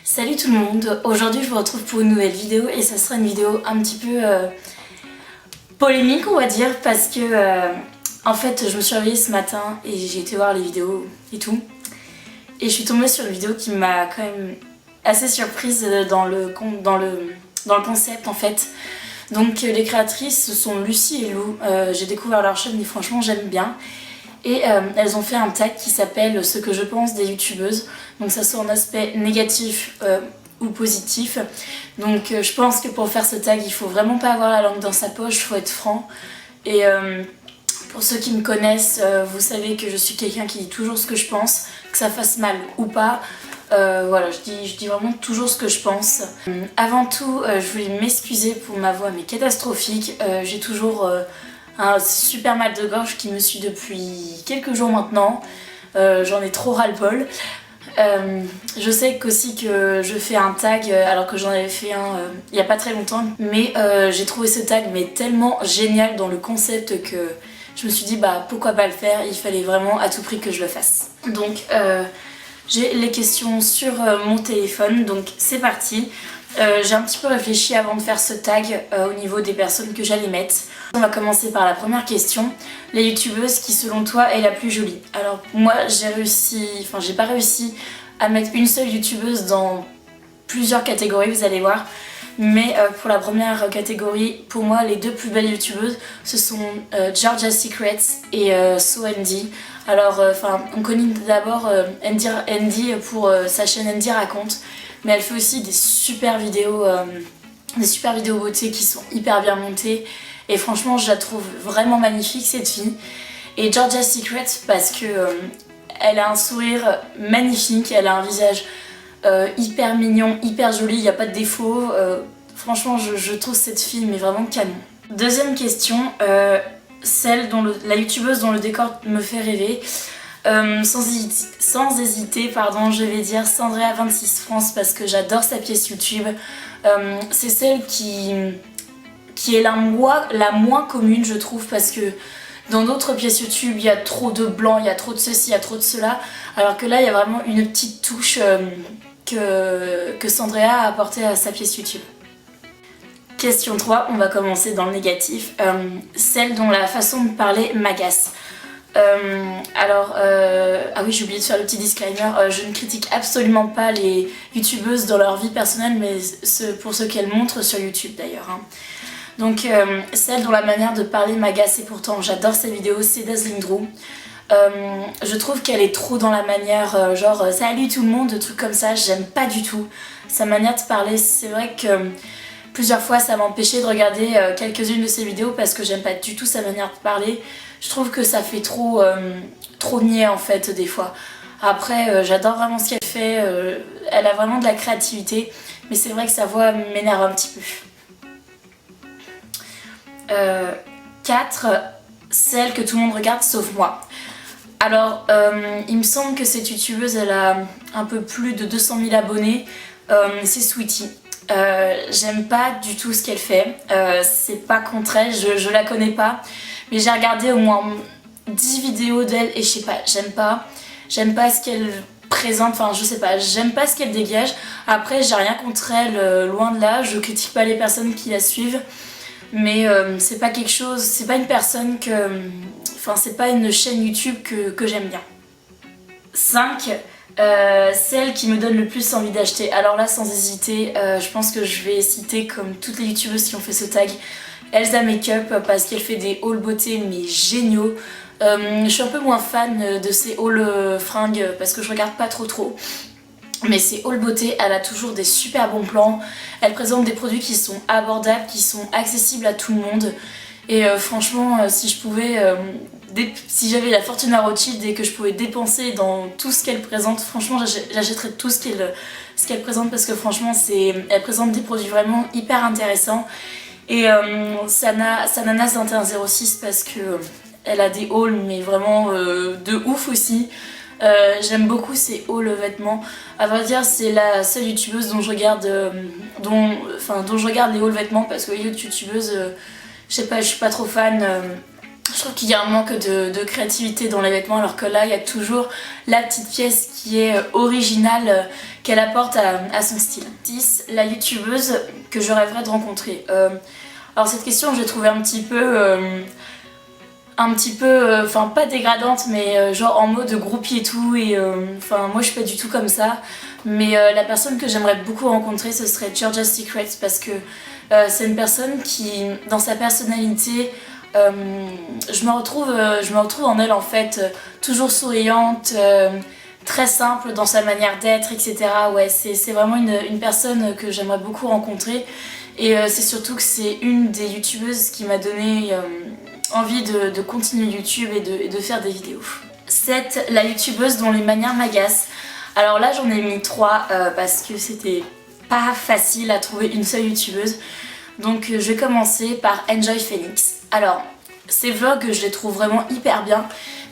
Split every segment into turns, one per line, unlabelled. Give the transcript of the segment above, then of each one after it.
Salut tout le monde, aujourd'hui je vous retrouve pour une nouvelle vidéo et ça sera une vidéo un petit peu polémique on va dire parce que en fait je me suis réveillée ce matin et j'ai été voir les vidéos et tout et je suis tombée sur une vidéo qui m'a quand même assez surprise dans le concept en fait. Donc les créatrices ce sont Lucie et Lou, j'ai découvert leur chaîne et franchement j'aime bien. Et elles ont fait un tag qui s'appelle Ce que je pense des youtubeuses. Donc ça soit en aspect négatif ou positif. Donc je pense que pour faire ce tag, il faut vraiment pas avoir la langue dans sa poche, il faut être franc. Et pour ceux qui me connaissent, vous savez que je suis quelqu'un qui dit toujours ce que je pense, que ça fasse mal ou pas. Voilà, je dis vraiment toujours ce que je pense. Avant tout, je voulais m'excuser pour ma voix mais catastrophique. J'ai toujours un super mal de gorge qui me suit depuis quelques jours maintenant. J'en ai trop ras-le-bol. Je sais qu'aussi que je fais un tag alors que j'en avais fait un il n'y a pas très longtemps. Mais j'ai trouvé ce tag mais tellement génial dans le concept que je me suis dit bah pourquoi pas le faire. Il fallait vraiment à tout prix que je le fasse. Donc j'ai les questions sur mon téléphone, donc c'est parti. J'ai un petit peu réfléchi avant de faire ce tag au niveau des personnes que j'allais mettre. On va commencer par la première question. Les youtubeuses qui selon toi est la plus jolie? Alors moi j'ai pas réussi à mettre une seule youtubeuse dans plusieurs catégories, vous allez voir. Mais pour la première catégorie, pour moi les deux plus belles youtubeuses ce sont Georgia's Secrets et SoAndy. Alors on connaît d'abord Andy pour sa chaîne Andy Raconte, mais elle fait aussi des super vidéos beauté qui sont hyper bien montées et franchement je la trouve vraiment magnifique cette fille. Et Georgia's Secret parce que elle a un sourire magnifique, elle a un visage hyper mignon, hyper joli, il n'y a pas de défaut. Franchement je trouve cette fille mais vraiment canon. Deuxième question, celle dont la youtubeuse dont le décor me fait rêver. Sans hésiter, pardon, je vais dire Sandrea26 France parce que j'adore sa pièce YouTube. C'est celle qui est la moins commune je trouve, parce que dans d'autres pièces YouTube il y a trop de blanc, il y a trop de ceci, il y a trop de cela, alors que là il y a vraiment une petite touche que Sandrea a apportée à sa pièce YouTube. Question 3, on va commencer dans le négatif. Celle dont la façon de parler m'agace. Ah oui, j'ai oublié de faire le petit disclaimer, je ne critique absolument pas les youtubeuses dans leur vie personnelle, mais pour ce qu'elles montrent sur YouTube d'ailleurs. Hein. Donc celle dont la manière de parler m'agace et pourtant j'adore ses vidéos, c'est Dazzling Drew. Je trouve qu'elle est trop dans la manière genre salut tout le monde, de trucs comme ça, j'aime pas du tout sa manière de parler. C'est vrai que plusieurs fois ça m'a empêché de regarder quelques-unes de ses vidéos parce que j'aime pas du tout sa manière de parler. Je trouve que ça fait trop niais en fait des fois. Après j'adore vraiment ce qu'elle fait, elle a vraiment de la créativité, mais c'est vrai que sa voix m'énerve un petit peu. 4, celle que tout le monde regarde sauf moi. Alors il me semble que cette youtubeuse elle a un peu plus de 200 000 abonnés, c'est Sweetie. J'aime pas du tout ce qu'elle fait, c'est pas contre elle, je la connais pas, mais j'ai regardé au moins 10 vidéos d'elle et je sais pas, j'aime pas ce qu'elle présente, enfin je sais pas, j'aime pas ce qu'elle dégage. Après j'ai rien contre elle, loin de là, je critique pas les personnes qui la suivent, mais c'est pas quelque chose, c'est pas une personne c'est pas une chaîne YouTube que j'aime bien. 5, celle qui me donne le plus envie d'acheter. Alors là sans hésiter, je pense que je vais citer comme toutes les youtubeuses qui ont fait ce tag, Elsa Makeup, parce qu'elle fait des hauls beauté mais géniaux. Je suis un peu moins fan de ces hauls fringues parce que je regarde pas trop. Mais ces hauls beauté, elle a toujours des super bons plans. Elle présente des produits qui sont abordables, qui sont accessibles à tout le monde. Et franchement, si je pouvais, si j'avais la fortune à Rothschild et que je pouvais dépenser dans tout ce qu'elle présente, franchement j'achèterais tout ce qu'elle présente parce que franchement elle présente des produits vraiment hyper intéressants. Et Sananas 2106 parce que elle a des hauls mais vraiment de ouf aussi. J'aime beaucoup ses hauls vêtements. À vrai dire c'est la seule youtubeuse dont je regarde dont je regarde les hauls vêtements parce que les autres youtubeuses je sais pas, je suis pas trop fan. Je trouve qu'il y a un manque de créativité dans les vêtements, alors que là il y a toujours la petite pièce qui est originale, qu'elle apporte à son style. 10. La youtubeuse que je rêverais de rencontrer. Alors cette question je l'ai trouvée un petit peu, enfin pas dégradante, mais genre en mode groupie et tout, et enfin moi je suis pas du tout comme ça, mais la personne que j'aimerais beaucoup rencontrer ce serait Georgia's Secret, parce que c'est une personne qui, dans sa personnalité, je me retrouve en elle en fait, toujours souriante, très simple dans sa manière d'être, etc. Ouais, c'est vraiment une personne que j'aimerais beaucoup rencontrer, et c'est surtout que c'est une des youtubeuses qui m'a donné envie de continuer YouTube et de faire des vidéos. 7. La youtubeuse dont les manières m'agacent. Alors là j'en ai mis 3 parce que c'était pas facile à trouver une seule youtubeuse. Donc je vais commencer par Enjoy Phoenix. Alors ses vlogs je les trouve vraiment hyper bien,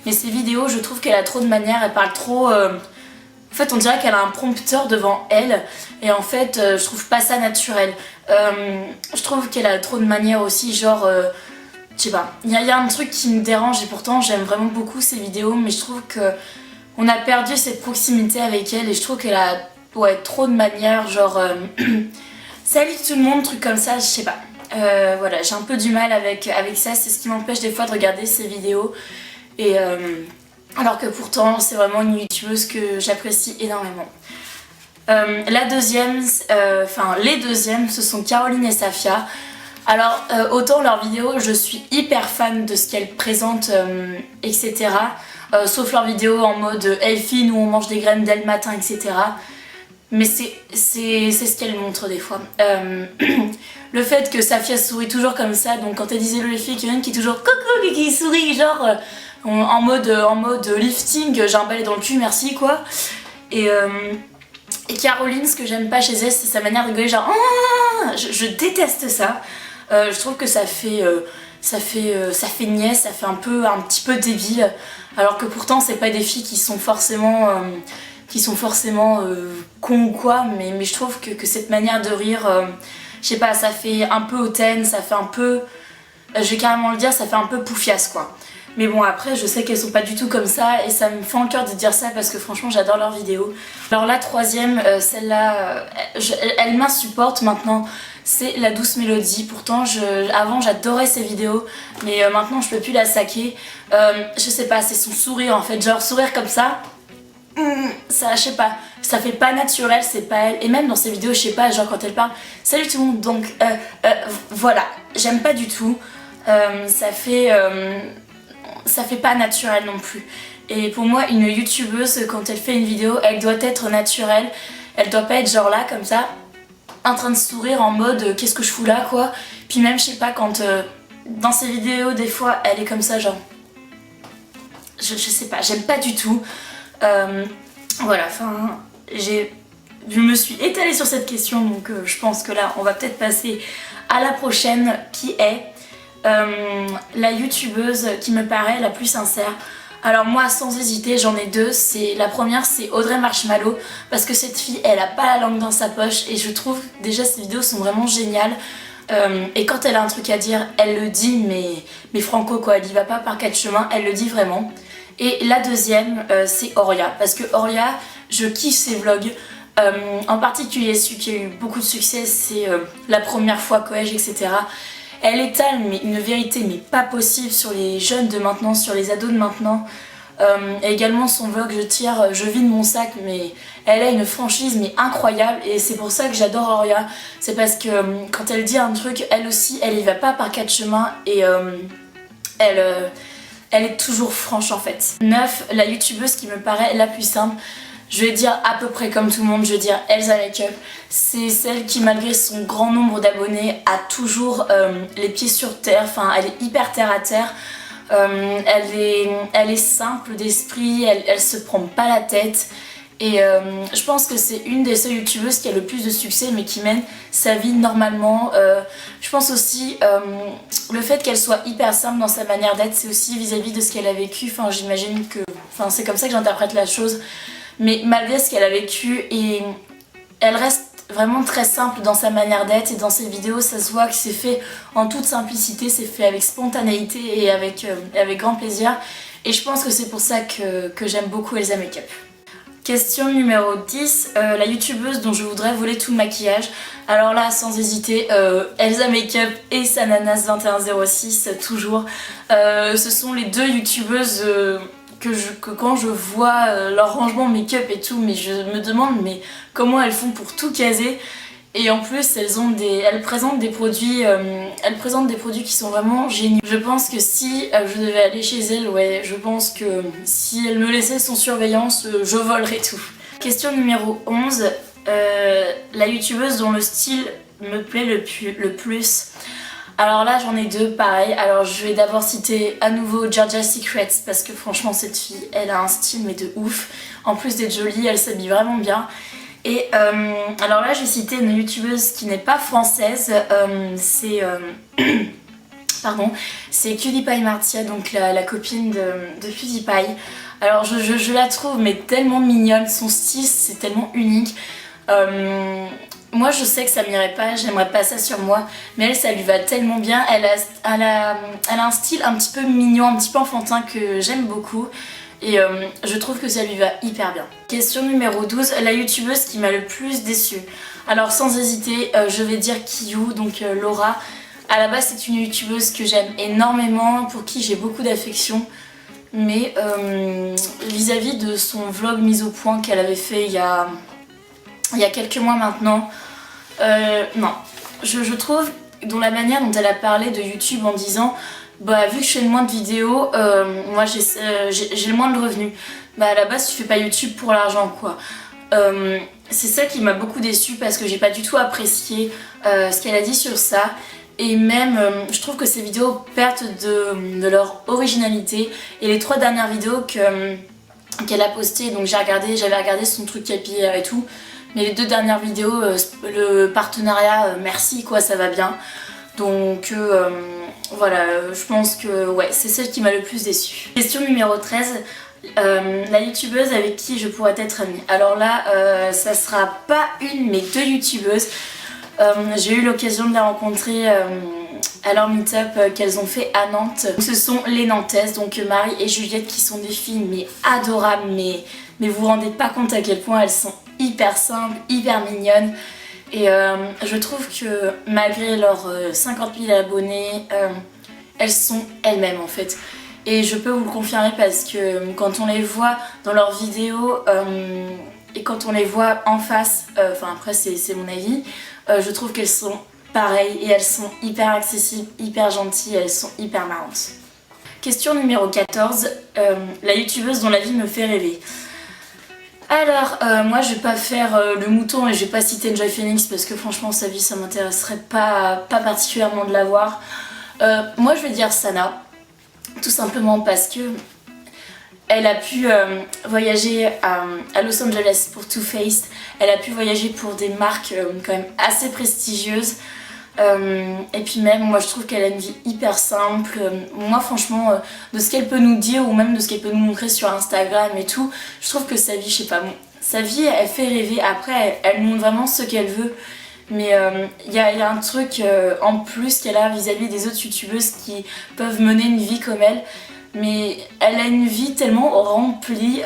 mais ses vidéos je trouve qu'elle a trop de manières, elle parle trop... En fait on dirait qu'elle a un prompteur devant elle, et en fait je trouve pas ça naturel. Je trouve qu'elle a trop de manières aussi, genre... je sais pas, il y a un truc qui me dérange, et pourtant j'aime vraiment beaucoup ses vidéos, mais je trouve que on a perdu cette proximité avec elle, et je trouve qu'elle a trop de manières, genre salut tout le monde, truc comme ça, je sais pas. Voilà, j'ai un peu du mal avec ça, c'est ce qui m'empêche des fois de regarder ses vidéos, et alors que pourtant c'est vraiment une youtubeuse que j'apprécie énormément. La deuxième, les deuxièmes, ce sont Caroline et Safia. Alors autant leurs vidéos je suis hyper fan de ce qu'elles présentent, etc. Sauf leurs vidéos en mode Elfine où on mange des graines dès le matin, etc. Mais c'est ce qu'elles montrent des fois. Le fait que Safia sourit toujours comme ça, donc quand elle disait le filles, qu'il y en a une qui est toujours coucou et qui sourit genre en mode lifting, j'ai un balai dans le cul, merci quoi. Et Caroline, ce que j'aime pas chez elle, c'est sa manière de rigoler, genre je déteste ça. Je trouve que ça fait niais, ça fait un petit peu débile, alors que pourtant c'est pas des filles qui sont forcément cons ou quoi, mais je trouve que cette manière de rire, je sais pas, ça fait un peu hautaine, ça fait un peu, je vais carrément le dire, ça fait un peu poufiasse quoi. Mais bon, après je sais qu'elles sont pas du tout comme ça, et ça me fend le cœur de dire ça parce que franchement j'adore leurs vidéos. Alors la troisième, celle-là, elle m'insupporte maintenant, c'est la douce mélodie. Pourtant avant j'adorais ses vidéos, mais maintenant je peux plus la saquer. Je sais pas, c'est son sourire en fait, genre sourire comme ça, ça, je sais pas, ça fait pas naturel, c'est pas elle. Et même dans ses vidéos, je sais pas, genre quand elle parle salut tout le monde, donc voilà, j'aime pas du tout. Ça fait pas naturel non plus. Et pour moi, une youtubeuse, quand elle fait une vidéo, elle doit être naturelle. Elle doit pas être genre là, comme ça, en train de sourire en mode qu'est-ce que je fous là quoi. Puis même, je sais pas, quand dans ses vidéos, des fois, elle est comme ça, genre... Je sais pas, j'aime pas du tout. Voilà, enfin, je me suis étalée sur cette question, donc je pense que là, on va peut-être passer à la prochaine, qui est... la youtubeuse qui me paraît la plus sincère. Alors moi sans hésiter j'en ai deux. La première c'est Audrey Marshmallow, parce que cette fille elle a pas la langue dans sa poche, et je trouve déjà ses vidéos sont vraiment géniales, et quand elle a un truc à dire elle le dit, mais franco quoi, elle y va pas par quatre chemins, elle le dit vraiment. Et la deuxième c'est Oria, parce que Oria je kiffe ses vlogs. En particulier celui qui a eu beaucoup de succès, c'est la première fois collège, etc. Elle étale mais une vérité mais pas possible sur les jeunes de maintenant, sur les ados de maintenant. Et également son vlog je vide mon sac, mais elle a une franchise mais incroyable, et c'est pour ça que j'adore Oria. C'est parce que quand elle dit un truc, elle aussi elle y va pas par quatre chemins, et elle est toujours franche en fait. 9. La youtubeuse qui me paraît la plus simple. Je vais dire à peu près comme tout le monde, je vais dire Elsa Makeup. C'est celle qui, malgré son grand nombre d'abonnés, a toujours les pieds sur terre, enfin elle est hyper terre à terre. Elle est simple d'esprit, elle se prend pas la tête. Et je pense que c'est une des seules youtubeuses qui a le plus de succès mais qui mène sa vie normalement. Je pense aussi le fait qu'elle soit hyper simple dans sa manière d'être, c'est aussi vis-à-vis de ce qu'elle a vécu. Enfin j'imagine que... Enfin c'est comme ça que j'interprète la chose. Mais malgré ce qu'elle a vécu, et elle reste vraiment très simple dans sa manière d'être et dans ses vidéos, ça se voit que c'est fait en toute simplicité, c'est fait avec spontanéité et avec grand plaisir. Et je pense que c'est pour ça que j'aime beaucoup Elsa Makeup. Question numéro 10, la youtubeuse dont je voudrais voler tout le maquillage. Alors là, sans hésiter, Elsa Makeup et Sananas2106, toujours. Ce sont les deux youtubeuses que quand je vois leur rangement make-up et tout, mais je me demande mais comment elles font pour tout caser. Et en plus, elles présentent des produits qui sont vraiment géniaux. Je pense que si je devais aller chez elles, ouais, je pense que si elles me laissaient sans surveillance, je volerais tout. Question numéro 11, la youtubeuse dont le style me plaît le plus. Alors là, j'en ai deux, pareil. Alors je vais d'abord citer à nouveau Georgia's Secret parce que franchement, cette fille, elle a un style mais de ouf. En plus d'être jolie, elle s'habille vraiment bien. Et alors là, j'ai cité une youtubeuse qui n'est pas française, c'est Cutie Martia, donc la copine de PewDiePie. Alors je la trouve mais tellement mignonne, son style c'est tellement unique. Moi je sais que ça m'irait pas, j'aimerais pas ça sur moi, mais elle ça lui va tellement bien, elle a un style un petit peu mignon, un petit peu enfantin que j'aime beaucoup. Et je trouve que ça lui va hyper bien. Question numéro 12, la youtubeuse qui m'a le plus déçue. Alors sans hésiter, je vais dire Kiyu, donc Laura. À la base c'est une youtubeuse que j'aime énormément, pour qui j'ai beaucoup d'affection. Mais vis-à-vis de son vlog mise au point qu'elle avait fait il y a quelques mois maintenant, non. Je trouve dont la manière dont elle a parlé de YouTube en disant bah vu que je fais le moins de vidéos, moi j'ai le moins de revenus. Bah à la base tu fais pas YouTube pour l'argent quoi. C'est ça qui m'a beaucoup déçue parce que j'ai pas du tout apprécié ce qu'elle a dit sur ça. Et même je trouve que ces vidéos perdent de leur originalité. Et les 3 dernières vidéos qu'elle a postées, donc j'avais regardé son truc capillaire et tout. Mais les 2 dernières vidéos, le partenariat, merci quoi, ça va bien. Donc voilà, je pense que ouais, c'est celle qui m'a le plus déçue. Question numéro 13, la youtubeuse avec qui je pourrais être amie. Alors là, ça sera pas une mais 2 youtubeuses. J'ai eu l'occasion de les rencontrer à leur meet-up qu'elles ont fait à Nantes. Ce sont les Nantaises, donc Marie et Juliette qui sont des filles mais adorables, mais vous vous rendez pas compte à quel point elles sont hyper simples, hyper mignonnes. Et je trouve que malgré leurs 50 000 abonnés, elles sont elles-mêmes en fait. Et je peux vous le confirmer parce que quand on les voit dans leurs vidéos et quand on les voit en face, enfin après c'est mon avis, je trouve qu'elles sont pareilles et elles sont hyper accessibles, hyper gentilles, elles sont hyper marrantes. Question numéro 14, la youtubeuse dont la vie me fait rêver. Alors, moi je vais pas faire le mouton et je vais pas citer Enjoy Phoenix parce que franchement sa vie ça m'intéresserait pas particulièrement de la voir. Moi je vais dire Sana, tout simplement parce que elle a pu voyager à Los Angeles pour Too Faced, elle a pu voyager pour des marques quand même assez prestigieuses. Et puis même moi je trouve qu'elle a une vie hyper simple. Moi franchement de ce qu'elle peut nous dire ou même de ce qu'elle peut nous montrer sur Instagram et tout, je trouve que sa vie, je sais pas, bon, sa vie elle fait rêver. Après elle montre vraiment ce qu'elle veut, mais y a un truc en plus qu'elle a vis-à-vis des autres youtubeuses qui peuvent mener une vie comme elle. Mais elle a une vie tellement remplie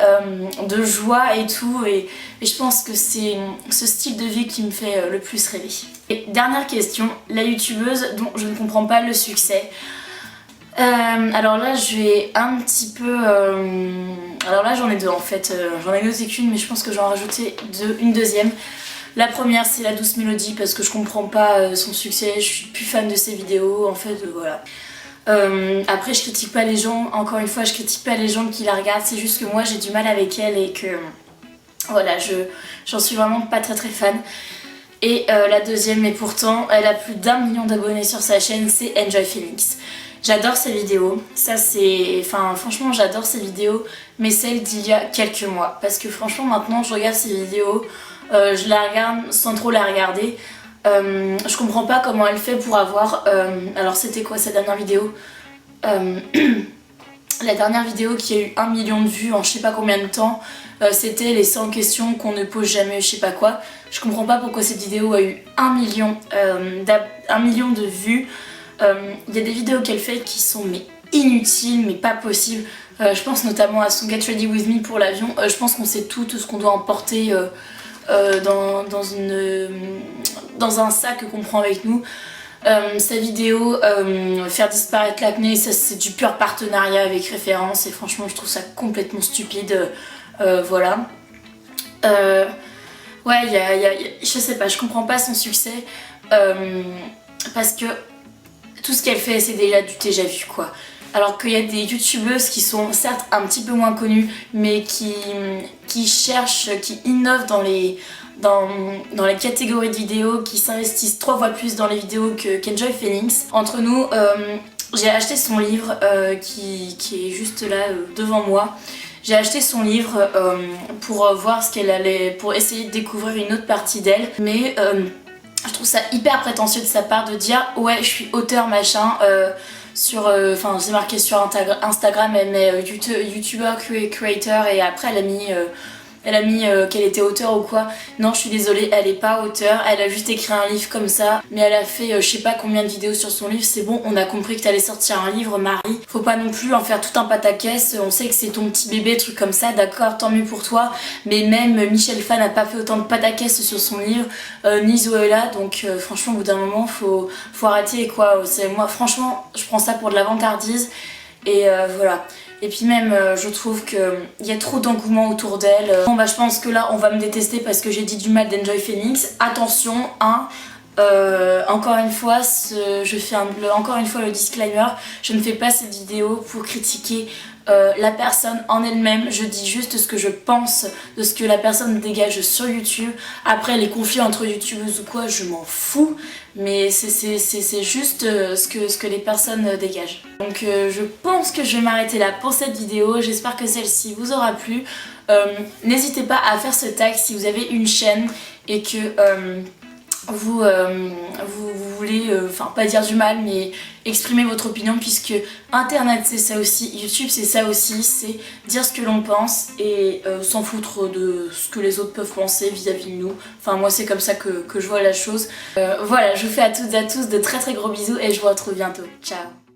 de joie et tout, et je pense que c'est ce style de vie qui me fait le plus rêver. Et dernière question, la youtubeuse dont je ne comprends pas le succès. Alors là je vais un petit peu... alors là j'en ai 2 en fait, j'en ai noté qu'une mais je pense que j'en ai rajouté une deuxième. La première c'est la douce mélodie parce que je comprends pas son succès, je suis plus fan de ses vidéos en fait, voilà. Après je critique pas les gens, encore une fois je critique pas les gens qui la regardent, c'est juste que moi j'ai du mal avec elle et que voilà, j'en suis vraiment pas très fan. Et la deuxième, et pourtant elle a plus d'1 million d'abonnés sur sa chaîne, c'est Enjoy Phoenix. J'adore ses vidéos, ça c'est... Enfin franchement j'adore ses vidéos, mais celles d'il y a quelques mois. Parce que franchement maintenant je regarde ses vidéos, je la regarde sans trop la regarder. Je comprends pas comment elle fait pour avoir... alors c'était quoi sa dernière vidéo La dernière vidéo qui a eu 1 million de vues en je sais pas combien de temps, c'était les 100 questions qu'on ne pose jamais, je sais pas quoi. Je comprends pas pourquoi cette vidéo a eu 1 million, 1 million de vues. Il y a des vidéos qu'elle fait qui sont mais inutiles, mais pas possibles. Je pense notamment à son Get Ready With Me pour l'avion. Je pense qu'on sait tout ce qu'on doit emporter dans un sac qu'on prend avec nous. Sa vidéo faire disparaître l'acné, ça c'est du pur partenariat avec Référence et franchement je trouve ça complètement stupide. Voilà. Ouais, je sais pas, je comprends pas son succès parce que tout ce qu'elle fait c'est déjà du déjà vu quoi. Alors qu'il y a des youtubeuses qui sont certes un petit peu moins connues mais qui cherchent, qui innovent dans les catégories de vidéos, qui s'investissent 3 fois plus dans les vidéos qu'Enjoy Phoenix. Entre nous, j'ai acheté son livre qui est juste là devant moi. J'ai acheté son livre pour voir ce qu'elle allait, pour essayer de découvrir une autre partie d'elle. Mais je trouve ça hyper prétentieux de sa part de dire ouais je suis auteur machin. Enfin c'est marqué sur Instagram, elle met YouTuber, creator et après elle a mis qu'elle était auteure ou quoi. Non, je suis désolée, elle est pas auteure, elle a juste écrit un livre comme ça, mais elle a fait je sais pas combien de vidéos sur son livre. C'est bon, on a compris que t'allais sortir un livre, Marie. Faut pas non plus en faire tout un pataquès, on sait que c'est ton petit bébé, truc comme ça, d'accord, tant mieux pour toi. Mais même Michel Fan n'a pas fait autant de pataquès sur son livre, ni Zoéla, donc franchement au bout d'un moment faut arrêter quoi. Moi franchement, je prends ça pour de l'avantardise et voilà. Et puis même je trouve qu'il y a trop d'engouement autour d'elle. Bon bah je pense que là on va me détester parce que j'ai dit du mal d'Enjoy Phoenix. Attention hein, encore une fois, je fais encore une fois le disclaimer, je ne fais pas cette vidéo pour critiquer la personne en elle-même, je dis juste ce que je pense de ce que la personne dégage sur YouTube. Après les conflits entre youtubeuses ou quoi, je m'en fous, mais c'est juste ce que les personnes dégagent. Donc je pense que je vais m'arrêter là pour cette vidéo, j'espère que celle-ci vous aura plu. N'hésitez pas à faire ce tag si vous avez une chaîne et que vous voulez, enfin pas dire du mal mais exprimer votre opinion, puisque internet c'est ça aussi, YouTube c'est ça aussi, c'est dire ce que l'on pense et s'en foutre de ce que les autres peuvent penser vis-à-vis de nous. Enfin moi c'est comme ça que je vois la chose. Voilà, je vous fais à toutes et à tous de très très gros bisous et je vous retrouve bientôt. Ciao.